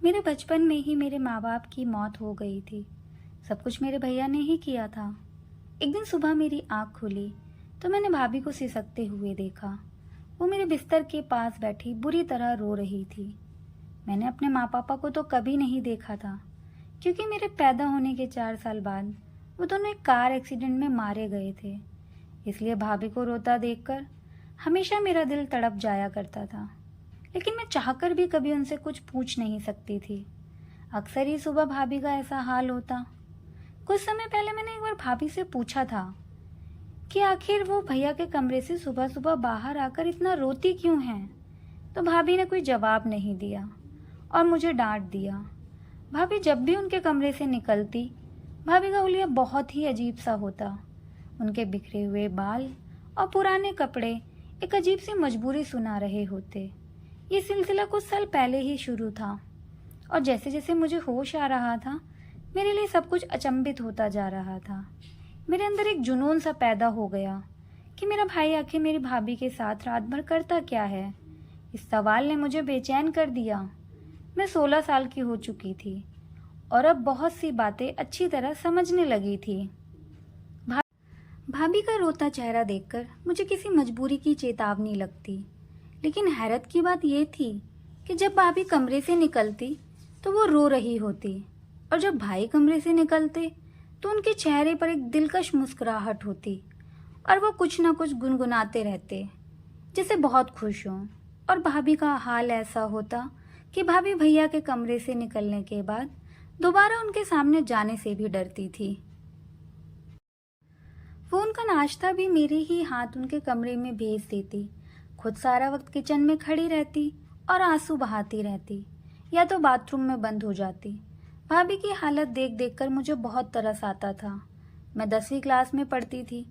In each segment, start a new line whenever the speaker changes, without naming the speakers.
मेरे बचपन में ही मेरे माँ बाप की मौत हो गई थी। सब कुछ मेरे भैया ने ही किया था। एक दिन सुबह मेरी आँख खुली तो मैंने भाभी को सिसकते हुए देखा। वो मेरे बिस्तर के पास बैठी बुरी तरह रो रही थी। मैंने अपने माँ पापा को तो कभी नहीं देखा था, क्योंकि मेरे पैदा होने के 4 साल बाद वो दोनों एक कार एक्सीडेंट में मारे गए थे। इसलिए भाभी को रोता देखकर हमेशा मेरा दिल तड़प जाया करता था, लेकिन मैं चाहकर भी कभी उनसे कुछ पूछ नहीं सकती थी। अक्सर ही सुबह भाभी का ऐसा हाल होता। कुछ समय पहले मैंने एक बार भाभी से पूछा था कि आखिर वो भैया के कमरे से सुबह सुबह बाहर आकर इतना रोती क्यों हैं। तो भाभी ने कोई जवाब नहीं दिया और मुझे डांट दिया। भाभी जब भी उनके कमरे से निकलती, भाभी का हुलिया बहुत ही अजीब सा होता। उनके बिखरे हुए बाल और पुराने कपड़े एक अजीब सी मजबूरी सुना रहे होते। ये सिलसिला कुछ साल पहले ही शुरू था और जैसे जैसे मुझे होश आ रहा था, मेरे लिए सब कुछ अचंभित होता जा रहा था। मेरे अंदर एक जुनून सा पैदा हो गया कि मेरा भाई आखिर मेरी भाभी के साथ रात भर करता क्या है। इस सवाल ने मुझे बेचैन कर दिया। मैं 16 साल की हो चुकी थी और अब बहुत सी बातें अच्छी तरह समझने लगी थी। भाभी का रोता चेहरा देखकर मुझे किसी मजबूरी की चेतावनी लगती, लेकिन हैरत की बात यह थी कि जब भाभी कमरे से निकलती तो वो रो रही होती, और जब भाई कमरे से निकलते तो उनके चेहरे पर एक दिलकश मुस्कुराहट होती और वो कुछ ना कुछ गुनगुनाते रहते, जैसे बहुत खुश हों। और भाभी का हाल ऐसा होता कि भाभी भैया के कमरे से निकलने के बाद दोबारा उनके सामने जाने से भी डरती थी। वो उनका नाश्ता भी मेरे ही हाथ उनके कमरे में भेज देती, खुद सारा वक्त किचन में खड़ी रहती और आंसू बहाती रहती, या तो बाथरूम में बंद हो जाती। भाभी की हालत देख देख कर मुझे बहुत तरस आता था। मैं 10वीं क्लास में पढ़ती थी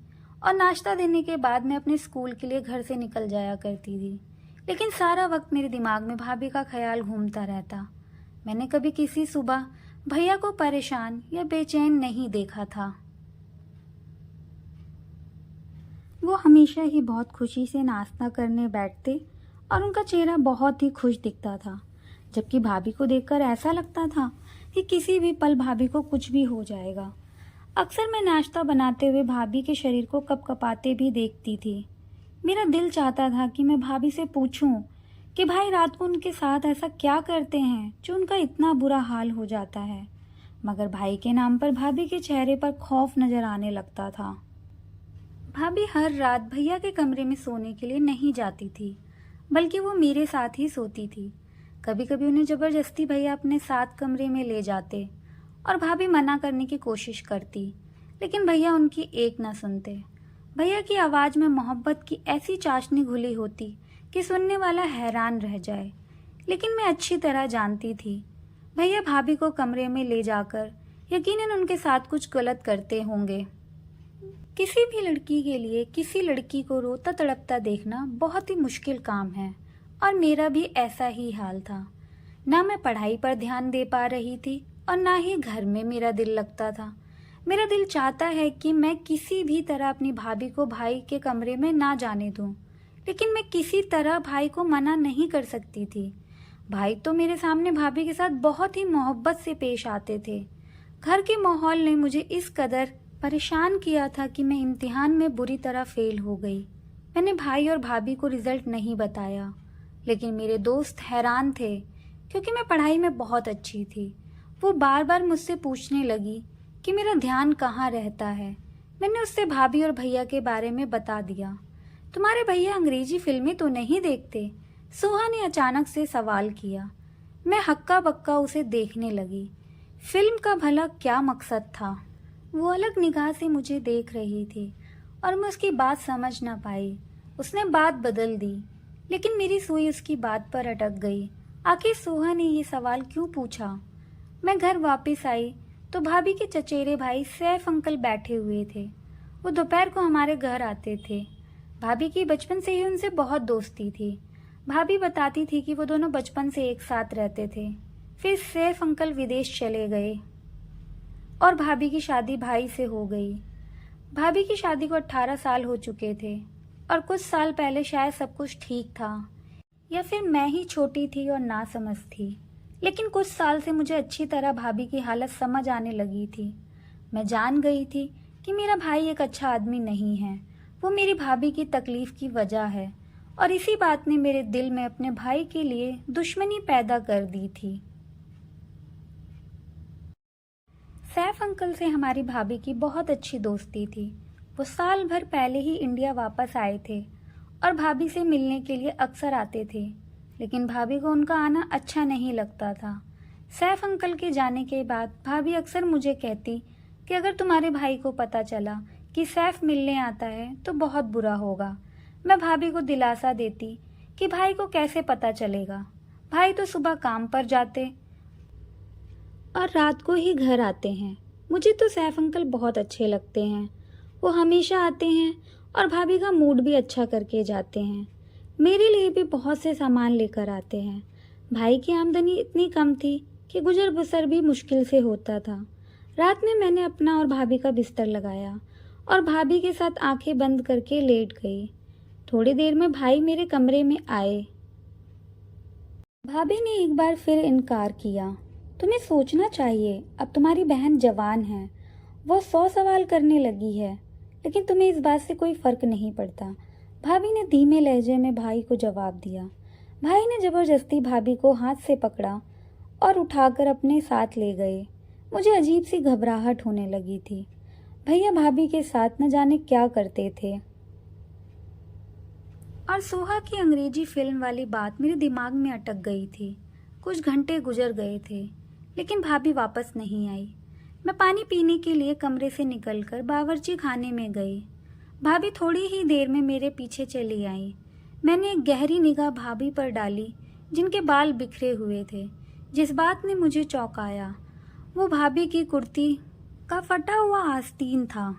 और नाश्ता देने के बाद मैं अपने स्कूल के लिए घर से निकल जाया करती थी, लेकिन सारा वक्त मेरे दिमाग में भाभी का ख्याल घूमता रहता। मैंने कभी किसी सुबह भैया को परेशान या बेचैन नहीं देखा था। वो हमेशा ही बहुत खुशी से नाश्ता करने बैठते और उनका चेहरा बहुत ही खुश दिखता था, जबकि भाभी को देखकर ऐसा लगता था कि किसी भी पल भाभी को कुछ भी हो जाएगा। अक्सर मैं नाश्ता बनाते हुए भाभी के शरीर को कपकपाते भी देखती थी। मेरा दिल चाहता था कि मैं भाभी से पूछूं कि भाई रात को उनके साथ ऐसा क्या करते हैं जो उनका इतना बुरा हाल हो जाता है, मगर भाई के नाम पर भाभी के चेहरे पर खौफ नजर आने लगता था। भाभी हर रात भैया के कमरे में सोने के लिए नहीं जाती थी, बल्कि वो मेरे साथ ही सोती थी। कभी कभी उन्हें जबरदस्ती भैया अपने साथ कमरे में ले जाते और भाभी मना करने की कोशिश करती, लेकिन भैया उनकी एक न सुनते। भैया की आवाज़ में मोहब्बत की ऐसी चाशनी घुली होती कि सुनने वाला हैरान रह जाए, लेकिन मैं अच्छी तरह जानती थी भैया भाभी को कमरे में ले जाकर यकीनन उनके साथ कुछ गलत करते होंगे। किसी भी लड़की के लिए किसी लड़की को रोता तड़पता देखना बहुत ही मुश्किल काम है, और मेरा भी ऐसा ही हाल था। ना मैं पढ़ाई पर ध्यान दे पा रही थी और ना ही घर में मेरा दिल लगता था। मेरा दिल चाहता है कि मैं किसी भी तरह अपनी भाभी को भाई के कमरे में ना जाने दूं, लेकिन मैं किसी तरह भाई को मना नहीं कर सकती थी। भाई तो मेरे सामने भाभी के साथ बहुत ही मोहब्बत से पेश आते थे। घर के माहौल ने मुझे इस कदर परेशान किया था कि मैं इम्तिहान में बुरी तरह फेल हो गई। मैंने भाई और भाभी को रिजल्ट नहीं बताया, लेकिन मेरे दोस्त हैरान थे क्योंकि मैं पढ़ाई में बहुत अच्छी थी। वो बार बार मुझसे पूछने लगी कि मेरा ध्यान कहाँ रहता है। मैंने उससे भाभी और भैया के बारे में बता दिया। तुम्हारे भैया अंग्रेजी फिल्में तो नहीं देखते? सोहा ने अचानक से सवाल किया। मैं हक्का बक्का उसे देखने लगी। फिल्म का भला क्या मकसद था? वो अलग निगाह से मुझे देख रही थी और मैं उसकी बात समझ ना पाई। उसने बात बदल दी, लेकिन मेरी सुई उसकी बात पर अटक गई। आखिर सोहा ने ये सवाल क्यों पूछा? मैं घर वापस आई तो भाभी के चचेरे भाई सैफ अंकल बैठे हुए थे। वो दोपहर को हमारे घर आते थे। भाभी की बचपन से ही उनसे बहुत दोस्ती थी। भाभी बताती थी कि वो दोनों बचपन से एक साथ रहते थे। फिर सैफ अंकल विदेश चले गए और भाभी की शादी भाई से हो गई। भाभी की शादी को 18 साल हो चुके थे और कुछ साल पहले शायद सब कुछ ठीक था, या फिर मैं ही छोटी थी और नासमझ थी। लेकिन कुछ साल से मुझे अच्छी तरह भाभी की हालत समझ आने लगी थी। मैं जान गई थी कि मेरा भाई एक अच्छा आदमी नहीं है, वो मेरी भाभी की तकलीफ की वजह है, और इसी बात ने मेरे दिल में अपने भाई के लिए दुश्मनी पैदा कर दी थी। सैफ अंकल से हमारी भाभी की बहुत अच्छी दोस्ती थी। वो साल भर पहले ही इंडिया वापस आए थे और भाभी से मिलने के लिए अक्सर आते थे, लेकिन भाभी को उनका आना अच्छा नहीं लगता था। सैफ अंकल के जाने के बाद भाभी अक्सर मुझे कहती कि अगर तुम्हारे भाई को पता चला कि सैफ मिलने आता है तो बहुत बुरा होगा। मैं भाभी को दिलासा देती कि भाई को कैसे पता चलेगा, भाई तो सुबह काम पर जाते और रात को ही घर आते हैं। मुझे तो सैफ अंकल बहुत अच्छे लगते हैं। वो हमेशा आते हैं और भाभी का मूड भी अच्छा करके जाते हैं। मेरे लिए भी बहुत से सामान लेकर आते हैं। भाई की आमदनी इतनी कम थी कि गुजर बसर भी मुश्किल से होता था। रात में मैंने अपना और भाभी का बिस्तर लगाया और भाभी के साथ आंखें बंद करके लेट गई। थोड़ी देर में भाई मेरे कमरे में आए। भाभी ने एक बार फिर इनकार किया। तुम्हें सोचना चाहिए, अब तुम्हारी बहन जवान है, वो 100 सवाल करने लगी है, लेकिन तुम्हें इस बात से कोई फर्क नहीं पड़ता। भाभी ने धीमे लहजे में भाई को जवाब दिया। भाई ने जबरदस्ती भाभी को हाथ से पकड़ा और उठाकर अपने साथ ले गए। मुझे अजीब सी घबराहट होने लगी थी। भैया भाभी के साथ न जाने क्या करते थे। और सोहा की अंग्रेजी फिल्म वाली बात मेरे दिमाग में अटक गई थी। कुछ घंटे गुजर गए थे, लेकिन भाभी वापस नहीं आई। मैं पानी पीने के लिए कमरे से निकलकर बावर्ची खाने में गई। भाभी थोड़ी ही देर में मेरे पीछे चली आई। मैंने एक गहरी निगाह भाभी पर डाली, जिनके बाल बिखरे हुए थे। जिस बात ने मुझे चौंकाया वो भाभी की कुर्ती का फटा हुआ आस्तीन था।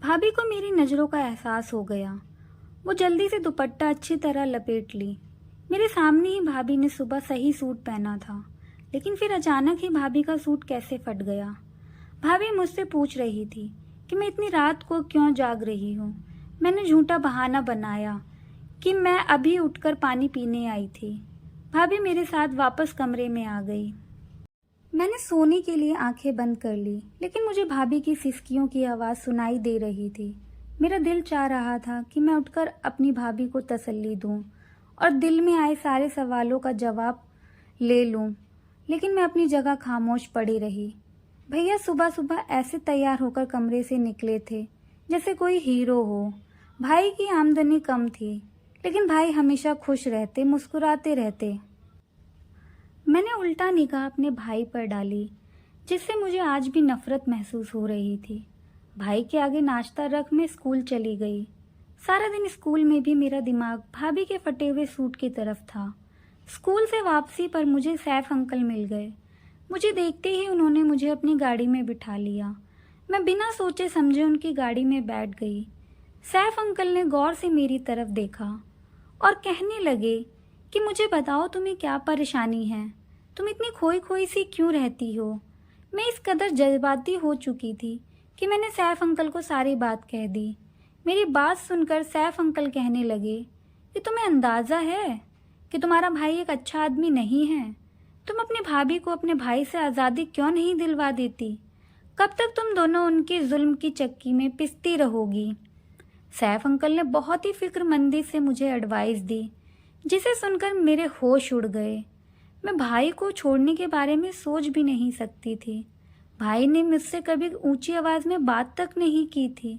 भाभी को मेरी नज़रों का एहसास हो गया। वो जल्दी से दुपट्टा अच्छी तरह लपेट ली। मेरे सामने ही भाभी ने सुबह सही सूट पहना था, लेकिन फिर अचानक ही भाभी का सूट कैसे फट गया। भाभी मुझसे पूछ रही थी कि मैं इतनी रात को क्यों जाग रही हूँ। मैंने झूठा बहाना बनाया कि मैं अभी उठकर पानी पीने आई थी। भाभी मेरे साथ वापस कमरे में आ गई। मैंने सोने के लिए आंखें बंद कर ली, लेकिन मुझे भाभी की सिसकियों की आवाज़ सुनाई दे रही थी। मेरा दिल चाह रहा था कि मैं उठकर अपनी भाभी को तसल्ली दूं और दिल में आए सारे सवालों का जवाब ले लूं, लेकिन मैं अपनी जगह खामोश पड़ी रही। भैया सुबह सुबह ऐसे तैयार होकर कमरे से निकले थे जैसे कोई हीरो हो। भाई की आमदनी कम थी, लेकिन भाई हमेशा खुश रहते, मुस्कुराते रहते। मैंने उल्टा निगाह अपने भाई पर डाली, जिससे मुझे आज भी नफरत महसूस हो रही थी। भाई के आगे नाश्ता रख मैं स्कूल चली गई। सारा दिन स्कूल में भी मेरा दिमाग भाभी के फटे हुए सूट की तरफ था। स्कूल से वापसी पर मुझे सैफ अंकल मिल गए। मुझे देखते ही उन्होंने मुझे अपनी गाड़ी में बिठा लिया। मैं बिना सोचे समझे उनकी गाड़ी में बैठ गई। सैफ अंकल ने गौर से मेरी तरफ देखा और कहने लगे कि मुझे बताओ तुम्हें क्या परेशानी है, तुम इतनी खोई खोई सी क्यों रहती हो। मैं इस कदर जज्बाती हो चुकी थी कि मैंने सैफ अंकल को सारी बात कह दी। मेरी बात सुनकर सैफ अंकल कहने लगे कि तुम्हें अंदाज़ा है कि तुम्हारा भाई एक अच्छा आदमी नहीं है। तुम अपनी भाभी को अपने भाई से आज़ादी क्यों नहीं दिलवा देती? कब तक तुम दोनों उनके जुल्म की चक्की में पिसती रहोगी? सैफ अंकल ने बहुत ही फिक्रमंदी से मुझे एडवाइस दी, जिसे सुनकर मेरे होश उड़ गए। मैं भाई को छोड़ने के बारे में सोच भी नहीं सकती थी। भाई ने मुझसे कभी ऊंची आवाज़ में बात तक नहीं की थी,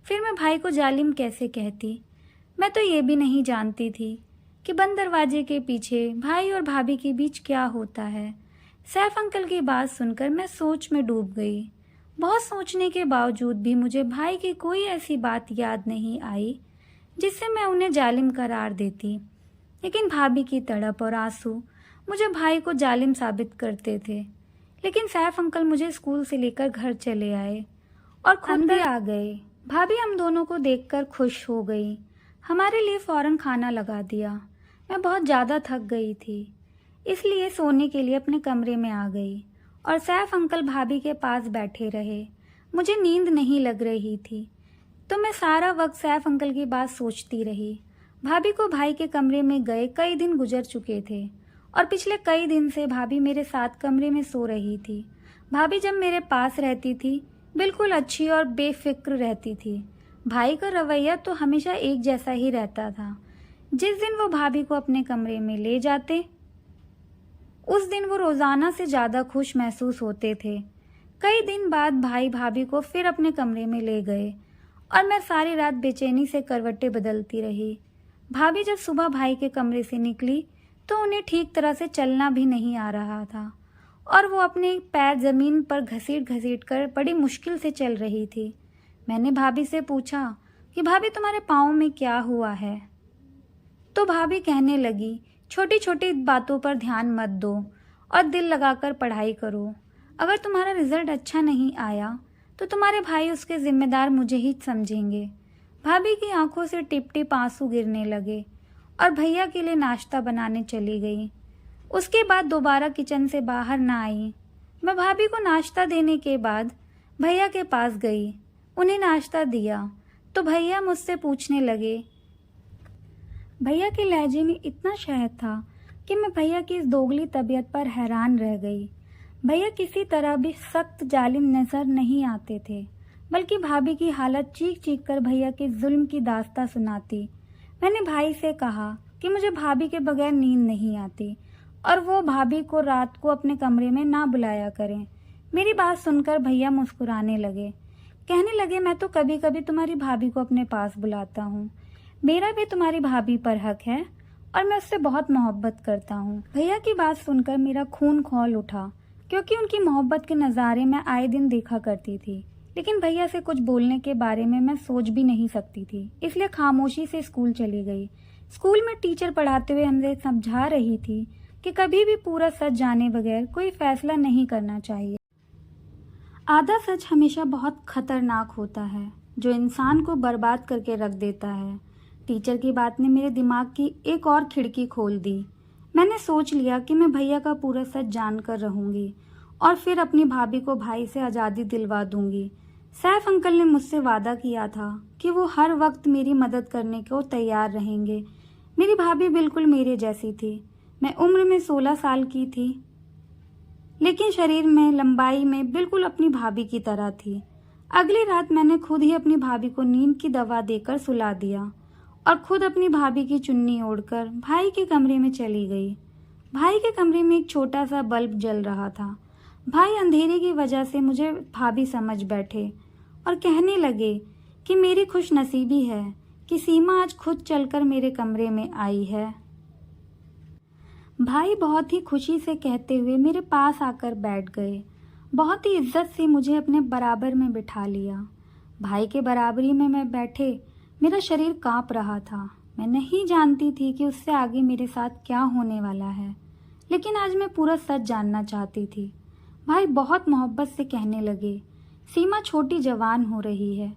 फिर मैं भाई को जालिम कैसे कहती? मैं तो ये भी नहीं जानती थी कि बंद दरवाजे के पीछे भाई और भाभी के बीच क्या होता है। सैफ अंकल की बात सुनकर मैं सोच में डूब गई। बहुत सोचने के बावजूद भी मुझे भाई की कोई ऐसी बात याद नहीं आई जिससे मैं उन्हें जालिम करार देती, लेकिन भाभी की तड़प और आंसू मुझे भाई को जालिम साबित करते थे। लेकिन सैफ अंकल मुझे स्कूल से लेकर घर चले आए और खुद भी आ गए। भाभी हम दोनों को देखकर खुश हो गई। हमारे लिए फौरन खाना लगा दिया। मैं बहुत ज़्यादा थक गई थी, इसलिए सोने के लिए अपने कमरे में आ गई और सैफ अंकल भाभी के पास बैठे रहे। मुझे नींद नहीं लग रही थी, तो मैं सारा वक्त सैफ अंकल की बात सोचती रही। भाभी को भाई के कमरे में गए कई दिन गुजर चुके थे और पिछले कई दिन से भाभी मेरे साथ कमरे में सो रही थी। भाभी जब मेरे पास रहती थी बिल्कुल अच्छी और बेफिक्र रहती थी। भाई का रवैया तो हमेशा एक जैसा ही रहता था। जिस दिन वो भाभी को अपने कमरे में ले जाते उस दिन वो रोजाना से ज्यादा खुश महसूस होते थे। कई दिन बाद भाई भाभी को फिर अपने कमरे में ले गए और मैं सारी रात बेचैनी से करवटें बदलती रही। भाभी जब सुबह भाई के कमरे से निकली तो उन्हें ठीक तरह से चलना भी नहीं आ रहा था और वो अपने पैर जमीन पर घसीट घसीट कर बड़ी मुश्किल से चल रही थी। मैंने भाभी से पूछा कि भाभी तुम्हारे पाँव में क्या हुआ है? तो भाभी कहने लगी, छोटी छोटी बातों पर ध्यान मत दो और दिल लगाकर पढ़ाई करो। अगर तुम्हारा रिजल्ट अच्छा नहीं आया तो तुम्हारे भाई उसके जिम्मेदार मुझे ही समझेंगे। भाभी की आंखों से टिप टिप आंसू गिरने लगे और भैया के लिए नाश्ता बनाने चली गई। उसके बाद दोबारा किचन से बाहर ना आई। मैं भाभी को नाश्ता देने के बाद भैया के पास गई, उन्हें नाश्ता दिया तो भैया मुझसे पूछने लगे। भैया के लहजे में इतना शहद था कि मैं भैया की इस दोगली तबीयत पर हैरान रह गई। भैया किसी तरह भी सख्त जालिम नजर नहीं आते थे, बल्कि भाभी की हालत चीख चीख कर भैया के जुल्म की दास्तां सुनाती। मैंने भाई से कहा कि मुझे भाभी के बगैर नींद नहीं आती और वो भाभी को रात को अपने कमरे में ना बुलाया करें। मेरी बात सुनकर भैया मुस्कुराने लगे, कहने लगे, मैं तो कभी कभी तुम्हारी भाभी को अपने पास बुलाता हूँ। मेरा भी तुम्हारी भाभी पर हक है और मैं उससे बहुत मोहब्बत करता हूँ। भैया की बात सुनकर मेरा खून खौल उठा, क्योंकि उनकी मोहब्बत के नज़ारे मैं आए दिन देखा करती थी। लेकिन भैया से कुछ बोलने के बारे में मैं सोच भी नहीं सकती थी, इसलिए खामोशी से स्कूल चली गई। स्कूल में टीचर पढ़ाते हुए हमसे समझा रही थी कि कभी भी पूरा सच जाने बगैर कोई फैसला नहीं करना चाहिए। आधा सच हमेशा बहुत खतरनाक होता है, जो इंसान को बर्बाद करके रख देता है। टीचर की बात ने मेरे दिमाग की एक और खिड़की खोल दी। मैंने सोच लिया कि मैं भैया का पूरा सच जानकर रहूंगी और फिर अपनी भाभी को भाई से आज़ादी दिलवा दूंगी। सैफ अंकल ने मुझसे वादा किया था कि वो हर वक्त मेरी मदद करने को तैयार रहेंगे। मेरी भाभी बिल्कुल मेरे जैसी थी। मैं उम्र में 16 साल की थी, लेकिन शरीर में लंबाई में बिल्कुल अपनी भाभी की तरह थी। अगली रात मैंने खुद ही अपनी भाभी को नींद की दवा देकर सुला दिया और खुद अपनी भाभी की चुन्नी ओढ़कर भाई के कमरे में चली गई। भाई के कमरे में एक छोटा सा बल्ब जल रहा था। भाई अंधेरे की वजह से मुझे भाभी समझ बैठे और कहने लगे कि मेरी खुशनसीबी है कि सीमा आज खुद चलकर मेरे कमरे में आई है। भाई बहुत ही खुशी से कहते हुए मेरे पास आकर बैठ गए। बहुत ही इज्जत से मुझे अपने बराबर में बिठा लिया। भाई के बराबरी में मैं बैठे मेरा शरीर कांप रहा था। मैं नहीं जानती थी कि उससे आगे मेरे साथ क्या होने वाला है, लेकिन आज मैं पूरा सच जानना चाहती थी। भाई बहुत मोहब्बत से कहने लगे, सीमा छोटी जवान हो रही है,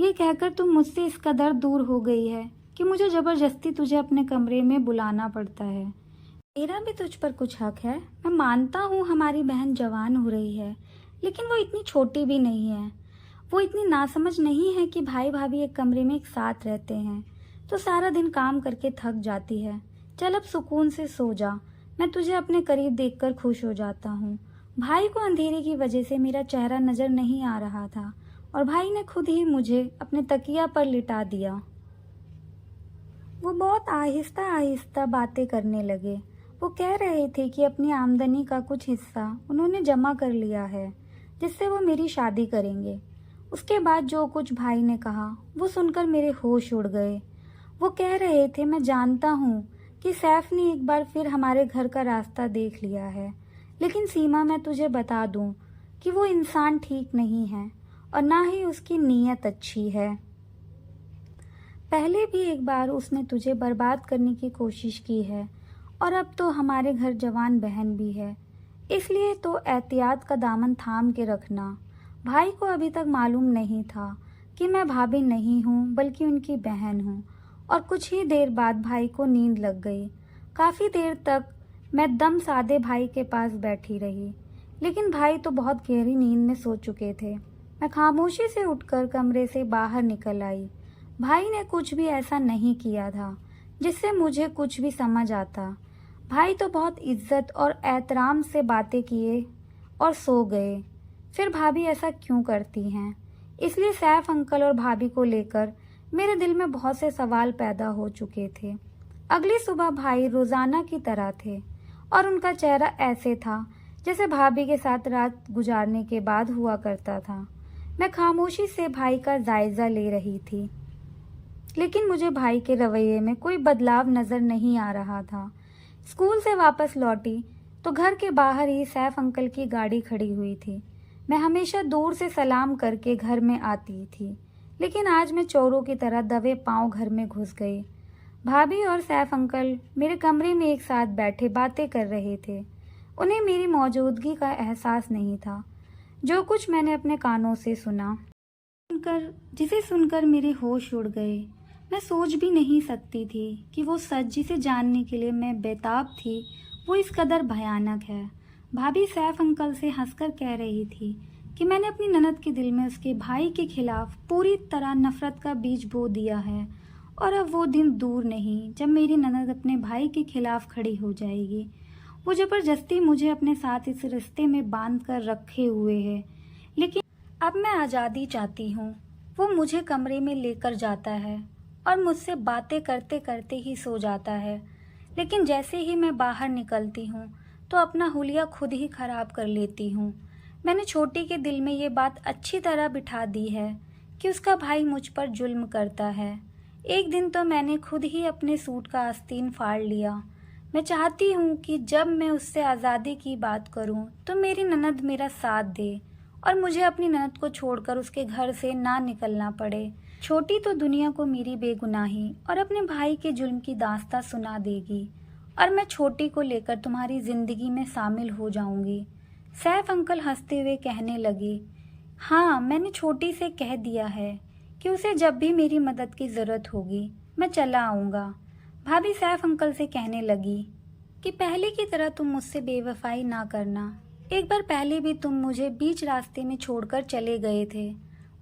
ये कहकर तुम मुझसे इस कदर दूर हो गई है कि मुझे ज़बरदस्ती तुझे अपने कमरे में बुलाना पड़ता है। मेरा भी तुझ पर कुछ हक है। मैं मानता हूँ हमारी बहन जवान हो रही है, लेकिन वो इतनी छोटी भी नहीं है। वो इतनी नासमझ नहीं है कि भाई भाभी एक कमरे में एक साथ रहते हैं तो सारा दिन काम करके थक जाती है। चल अब सुकून से सो जा, मैं तुझे अपने करीब देखकर खुश हो जाता हूँ। भाई को अंधेरे की वजह से मेरा चेहरा नजर नहीं आ रहा था और भाई ने खुद ही मुझे अपने तकिया पर लिटा दिया। वो बहुत आहिस्ता आहिस्ता बातें करने लगे। वो कह रहे थे कि अपनी आमदनी का कुछ हिस्सा उन्होंने जमा कर लिया है, जिससे वो मेरी शादी करेंगे। उसके बाद जो कुछ भाई ने कहा वो सुनकर मेरे होश उड़ गए। वो कह रहे थे, मैं जानता हूँ कि सैफ ने एक बार फिर हमारे घर का रास्ता देख लिया है, लेकिन सीमा मैं तुझे बता दूँ कि वो इंसान ठीक नहीं है और ना ही उसकी नीयत अच्छी है। पहले भी एक बार उसने तुझे बर्बाद करने की कोशिश की है और अब तो हमारे घर जवान बहन भी है, इसलिए तो एहतियात का दामन थाम के रखना। भाई को अभी तक मालूम नहीं था कि मैं भाभी नहीं हूँ बल्कि उनकी बहन हूँ। और कुछ ही देर बाद भाई को नींद लग गई। काफ़ी देर तक मैं दम साधे भाई के पास बैठी रही, लेकिन भाई तो बहुत गहरी नींद में सो चुके थे। मैं खामोशी से उठकर कमरे से बाहर निकल आई। भाई ने कुछ भी ऐसा नहीं किया था जिससे मुझे कुछ भी समझ आता। भाई तो बहुत इज्जत और एहतराम से बातें किए और सो गए। फिर भाभी ऐसा क्यों करती हैं? इसलिए सैफ अंकल और भाभी को लेकर मेरे दिल में बहुत से सवाल पैदा हो चुके थे। अगली सुबह भाई रोजाना की तरह थे और उनका चेहरा ऐसे था जैसे भाभी के साथ रात गुजारने के बाद हुआ करता था। मैं खामोशी से भाई का जायजा ले रही थी, लेकिन मुझे भाई के रवैये में कोई बदलाव नजर नहीं आ रहा था। स्कूल से वापस लौटी तो घर के बाहर ही सैफ अंकल की गाड़ी खड़ी हुई थी। मैं हमेशा दूर से सलाम करके घर में आती थी, लेकिन आज मैं चोरों की तरह दबे पांव घर में घुस गई। भाभी और सैफ अंकल मेरे कमरे में एक साथ बैठे बातें कर रहे थे। उन्हें मेरी मौजूदगी का एहसास नहीं था। जो कुछ मैंने अपने कानों से सुना, जिसे सुनकर मेरे होश उड़ गए। मैं सोच भी नहीं सकती थी कि वो सच जिसे जानने के लिए मैं बेताब थी वो इस कदर भयानक है। भाभी सैफ अंकल से हंसकर कह रही थी कि मैंने अपनी ननद के दिल में उसके भाई के खिलाफ पूरी तरह नफरत का बीज बो दिया है और अब वो दिन दूर नहीं जब मेरी ननद अपने भाई के खिलाफ खड़ी हो जाएगी। वो जबरदस्ती मुझे अपने साथ इस रिश्ते में बांध कर रखे हुए है, लेकिन अब मैं आज़ादी चाहती हूँ। वो मुझे कमरे में लेकर जाता है और मुझसे बातें करते करते ही सो जाता है, लेकिन जैसे ही मैं बाहर निकलती हूँ तो अपना हुलिया खुद ही खराब कर लेती हूँ। मैंने छोटी के दिल में ये बात अच्छी तरह बिठा दी है कि उसका भाई मुझ पर जुल्म करता है। एक दिन तो मैंने खुद ही अपने सूट का आस्तीन फाड़ लिया। मैं चाहती हूँ कि जब मैं उससे आज़ादी की बात करूँ तो मेरी ननद मेरा साथ दे और मुझे अपनी ननद को छोड़कर उसके घर से ना निकलना पड़े। छोटी तो दुनिया को मेरी बेगुनाही और अपने भाई के जुल्म की दास्तां सुना देगी और मैं छोटी को लेकर तुम्हारी जिंदगी में शामिल हो जाऊंगी। सैफ अंकल हंसते हुए कहने लगे, हाँ, मैंने छोटी से कह दिया है कि उसे जब भी मेरी मदद की ज़रूरत होगी मैं चला आऊँगा। भाभी सैफ अंकल से कहने लगी कि पहले की तरह तुम मुझसे बेवफाई ना करना। एक बार पहले भी तुम मुझे बीच रास्ते में छोड़कर चले गए थे।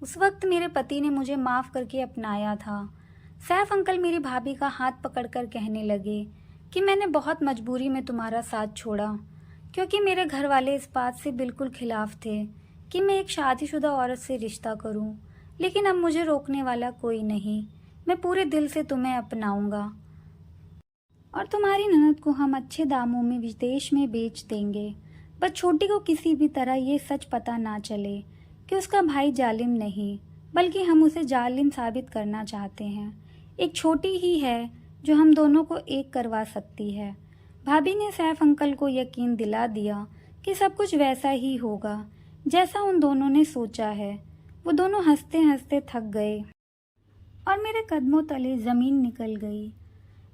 उस वक्त मेरे पति ने मुझे माफ़ करके अपनाया था। सैफ अंकल मेरी भाभी का हाथ पकड़कर कहने लगे कि मैंने बहुत मजबूरी में तुम्हारा साथ छोड़ा, क्योंकि मेरे घर वाले इस बात से बिल्कुल खिलाफ थे कि मैं एक शादीशुदा औरत से रिश्ता करूं। लेकिन अब मुझे रोकने वाला कोई नहीं। मैं पूरे दिल से तुम्हें अपनाऊंगा और तुम्हारी ननद को हम अच्छे दामों में विदेश में बेच देंगे। बस छोटी को किसी भी तरह ये सच पता ना चले कि उसका भाई जालिम नहीं, बल्कि हम उसे जालिम साबित करना चाहते हैं। एक छोटी ही है जो हम दोनों को एक करवा सकती है। भाभी ने सैफ अंकल को यकीन दिला दिया कि सब कुछ वैसा ही होगा जैसा उन दोनों ने सोचा है। वो दोनों हंसते हंसते थक गए और मेरे कदमों तले जमीन निकल गई।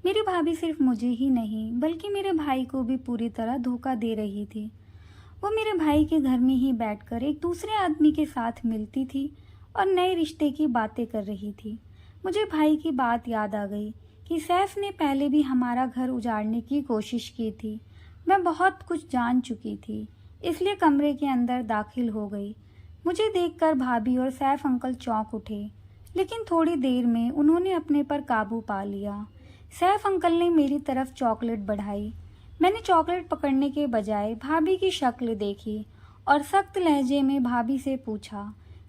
मेरी भाभी सिर्फ मुझे ही नहीं बल्कि मेरे भाई को भी पूरी तरह धोखा दे रही थी। वो मेरे भाई के घर में ही बैठकर एक दूसरे आदमी के साथ मिलती थी और नए रिश्ते की बातें कर रही थी। मुझे भाई की बात याद आ गई कि सैफ ने पहले भी हमारा घर उजाड़ने की कोशिश की थी। मैं बहुत कुछ जान चुकी थी, इसलिए कमरे के अंदर दाखिल हो गई। मुझे देखकर भाभी और सैफ अंकल चौंक उठे, लेकिन थोड़ी देर में उन्होंने अपने पर काबू पा लिया। सैफ अंकल ने मेरी तरफ चॉकलेट बढ़ाई। मैंने चॉकलेट पकड़ने के बजाय भाभी की शक्ल देखी और सख्त लहजे में भाभी से पूछा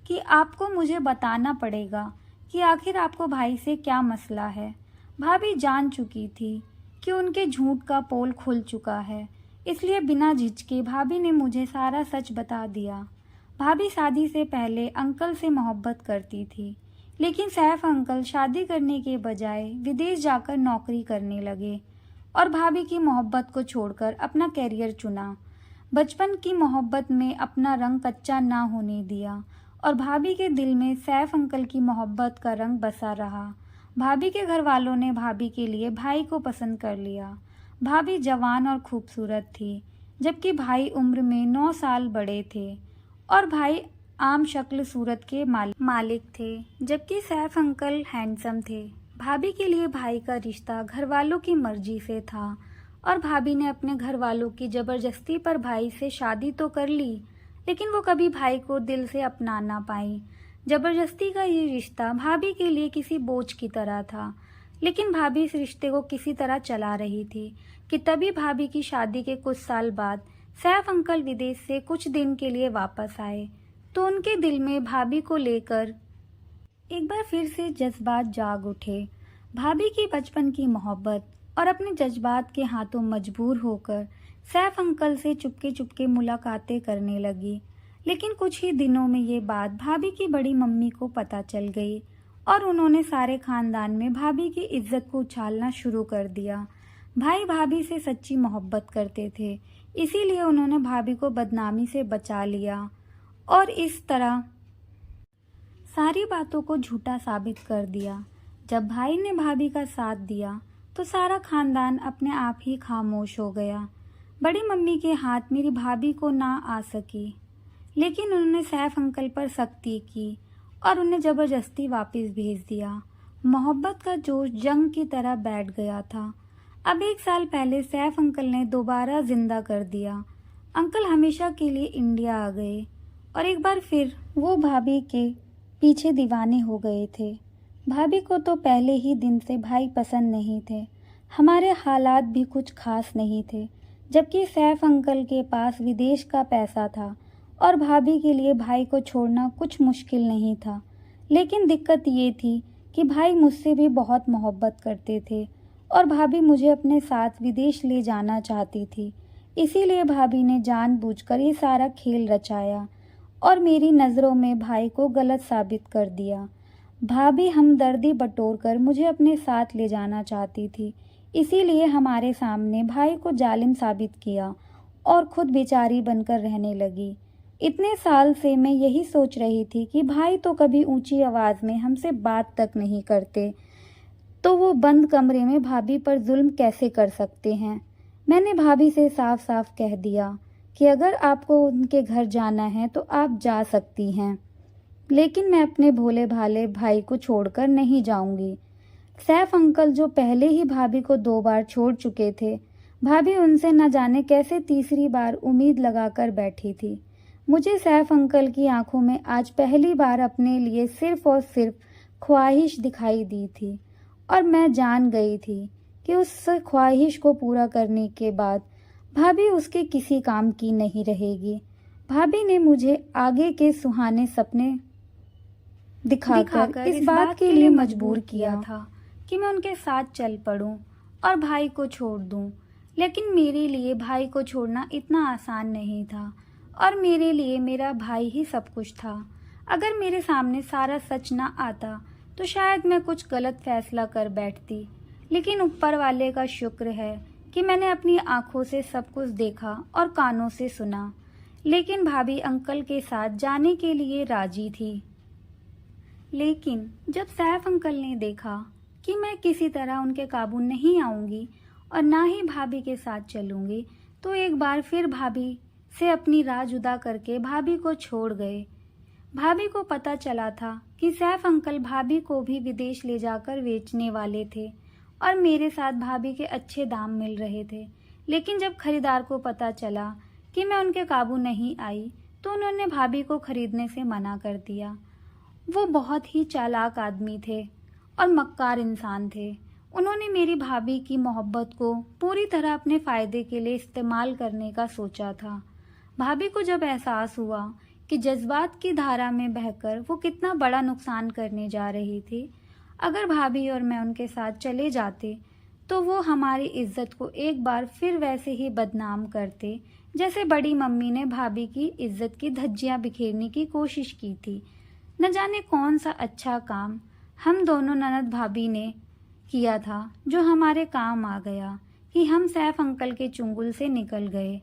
कि आपको मुझे बताना पड़ेगा कि आखिर आपको भाई से क्या मसला है। भाभी जान चुकी थी कि उनके झूठ का पोल खुल चुका है, इसलिए बिना झिझके भाभी ने मुझे सारा सच बता दिया। भाभी शादी से पहले अंकल से मोहब्बत करती थी, लेकिन सैफ अंकल शादी करने के बजाय विदेश जाकर नौकरी करने लगे और भाभी की मोहब्बत को छोड़कर अपना कैरियर चुना। बचपन की मोहब्बत में अपना रंग कच्चा ना होने दिया और भाभी के दिल में सैफ अंकल की मोहब्बत का रंग बसा रहा। भाभी के घर वालों ने भाभी के लिए भाई को पसंद कर लिया। भाभी जवान और खूबसूरत थी, जबकि भाई उम्र में 9 साल बड़े थे और भाई आम शक्ल सूरत के मालिक थे, जबकि सैफ अंकल हैंडसम थे। भाभी के लिए भाई का रिश्ता घर वालों की मर्जी से था और भाभी ने अपने घर वालों की जबरदस्ती पर भाई से शादी तो कर ली, लेकिन वो कभी भाई को दिल से अपना ना पाई। जबरदस्ती का ये रिश्ता भाभी के लिए किसी बोझ की तरह था, लेकिन भाभी इस रिश्ते को किसी तरह चला रही थी, कि तभी भाभी की शादी के कुछ साल बाद सैफ अंकल विदेश से कुछ दिन के लिए वापस आए, तो उनके दिल में भाभी को लेकर एक बार फिर से जज्बात जाग उठे। भाभी की बचपन की मोहब्बत और अपने जज्बात के हाथों मजबूर होकर सैफ अंकल से चुपके चुपके मुलाकातें करने लगी। लेकिन कुछ ही दिनों में ये बात भाभी की बड़ी मम्मी को पता चल गई और उन्होंने सारे खानदान में भाभी की इज्जत को उछालना शुरू कर दिया। भाई भाभी से सच्ची मोहब्बत करते थे, इसीलिए उन्होंने भाभी को बदनामी से बचा लिया और इस तरह सारी बातों को झूठा साबित कर दिया। जब भाई ने भाभी का साथ दिया तो सारा खानदान अपने आप ही खामोश हो गया। बड़ी मम्मी के हाथ मेरी भाभी को ना आ सकी, लेकिन उन्होंने सैफ अंकल पर सख्ती की और उन्हें ज़बरदस्ती वापस भेज दिया। मोहब्बत का जोश जंग की तरह बैठ गया था। अब 1 साल पहले सैफ अंकल ने दोबारा जिंदा कर दिया। अंकल हमेशा के लिए इंडिया आ गए और एक बार फिर वो भाभी के पीछे दीवाने हो गए थे। भाभी को तो पहले ही दिन से भाई पसंद नहीं थे। हमारे हालात भी कुछ खास नहीं थे, जबकि सैफ अंकल के पास विदेश का पैसा था और भाभी के लिए भाई को छोड़ना कुछ मुश्किल नहीं था। लेकिन दिक्कत ये थी कि भाई मुझसे भी बहुत मोहब्बत करते थे और भाभी मुझे अपने साथ विदेश ले जाना चाहती थी। इसीलिए भाभी ने जानबूझकर ये सारा खेल रचाया और मेरी नज़रों में भाई को गलत साबित कर दिया। भाभी हमदर्दी बटोरकर मुझे अपने साथ ले जाना चाहती थी, इसीलिए हमारे सामने भाई को जालिम साबित किया और खुद बेचारी बनकर रहने लगी। इतने साल से मैं यही सोच रही थी कि भाई तो कभी ऊंची आवाज़ में हमसे बात तक नहीं करते, तो वो बंद कमरे में भाभी पर जुल्म कैसे कर सकते हैं। मैंने भाभी से साफ साफ कह दिया कि अगर आपको उनके घर जाना है तो आप जा सकती हैं, लेकिन मैं अपने भोले भाले भाई को छोड़कर नहीं जाऊंगी। सैफ अंकल जो पहले ही भाभी को 2 बार छोड़ चुके थे, भाभी उनसे न जाने कैसे तीसरी बार उम्मीद लगाकर बैठी थी। मुझे सैफ अंकल की आंखों में आज पहली बार अपने लिए सिर्फ और सिर्फ ख्वाहिश दिखाई दी थी और मैं जान गई थी कि उस ख्वाहिश को पूरा करने के बाद भाभी उसके किसी काम की नहीं रहेगी। भाभी ने मुझे आगे के सुहाने सपने दिखाकर इस बात के लिए मजबूर किया था कि मैं उनके साथ चल पड़ूं और भाई को छोड़ दूं। लेकिन मेरे लिए भाई को छोड़ना इतना आसान नहीं था और मेरे लिए मेरा भाई ही सब कुछ था। अगर मेरे सामने सारा सच ना आता तो शायद मैं कुछ गलत फैसला कर बैठती, लेकिन ऊपर वाले का शुक्र है कि मैंने अपनी आंखों से सब कुछ देखा और कानों से सुना। लेकिन भाभी अंकल के साथ जाने के लिए राजी थी। लेकिन जब सैफ अंकल ने देखा कि मैं किसी तरह उनके काबू नहीं आऊंगी और ना ही भाभी के साथ चलूंगी, तो एक बार फिर भाभी से अपनी राह जुदा करके भाभी को छोड़ गए। भाभी को पता चला था कि सैफ अंकल भाभी को भी विदेश ले जाकर बेचने वाले थे और मेरे साथ भाभी के अच्छे दाम मिल रहे थे। लेकिन जब खरीदार को पता चला कि मैं उनके काबू नहीं आई, तो उन्होंने भाभी को खरीदने से मना कर दिया। वो बहुत ही चालाक आदमी थे और मक्कार इंसान थे। उन्होंने मेरी भाभी की मोहब्बत को पूरी तरह अपने फ़ायदे के लिए इस्तेमाल करने का सोचा था। भाभी को जब एहसास हुआ कि जज्बात की धारा में बहकर वो कितना बड़ा नुकसान करने जा रही थी, अगर भाभी और मैं उनके साथ चले जाते तो वो हमारी इज्जत को एक बार फिर वैसे ही बदनाम करते जैसे बड़ी मम्मी ने भाभी की इज्जत की धज्जियां बिखेरने की कोशिश की थी। न जाने कौन सा अच्छा काम हम दोनों ननद भाभी ने किया था जो हमारे काम आ गया कि हम सैफ अंकल के चुंगल से निकल गए।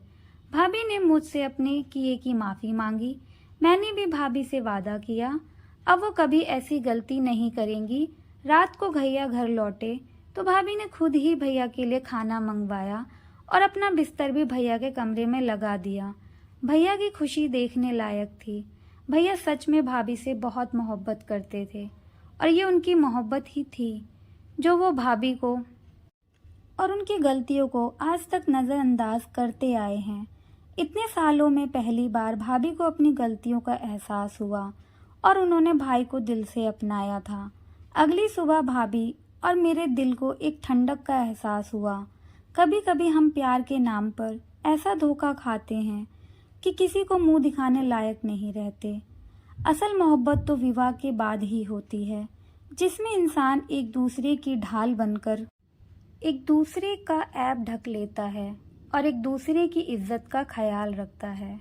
भाभी ने मुझसे अपने किए की माफ़ी मांगी। मैंने भी भाभी से वादा किया अब वो कभी ऐसी गलती नहीं करेंगी। रात को भैया घर लौटे तो भाभी ने खुद ही भैया के लिए खाना मंगवाया और अपना बिस्तर भी भैया के कमरे में लगा दिया। भैया की खुशी देखने लायक थी। भैया सच में भाभी से बहुत मोहब्बत करते थे और ये उनकी मोहब्बत ही थी जो वो भाभी को और उनकी गलतियों को आज तक नज़रअंदाज करते आए हैं। इतने सालों में पहली बार भाभी को अपनी गलतियों का एहसास हुआ और उन्होंने भाई को दिल से अपनाया था। अगली सुबह भाभी और मेरे दिल को एक ठंडक का एहसास हुआ। कभी कभी हम प्यार के नाम पर ऐसा धोखा खाते हैं कि किसी को मुंह दिखाने लायक नहीं रहते। असल मोहब्बत तो विवाह के बाद ही होती है, जिसमें इंसान एक दूसरे की ढाल बनकर एक दूसरे का ऐब ढक लेता है और एक दूसरे की इज्जत का ख्याल रखता है।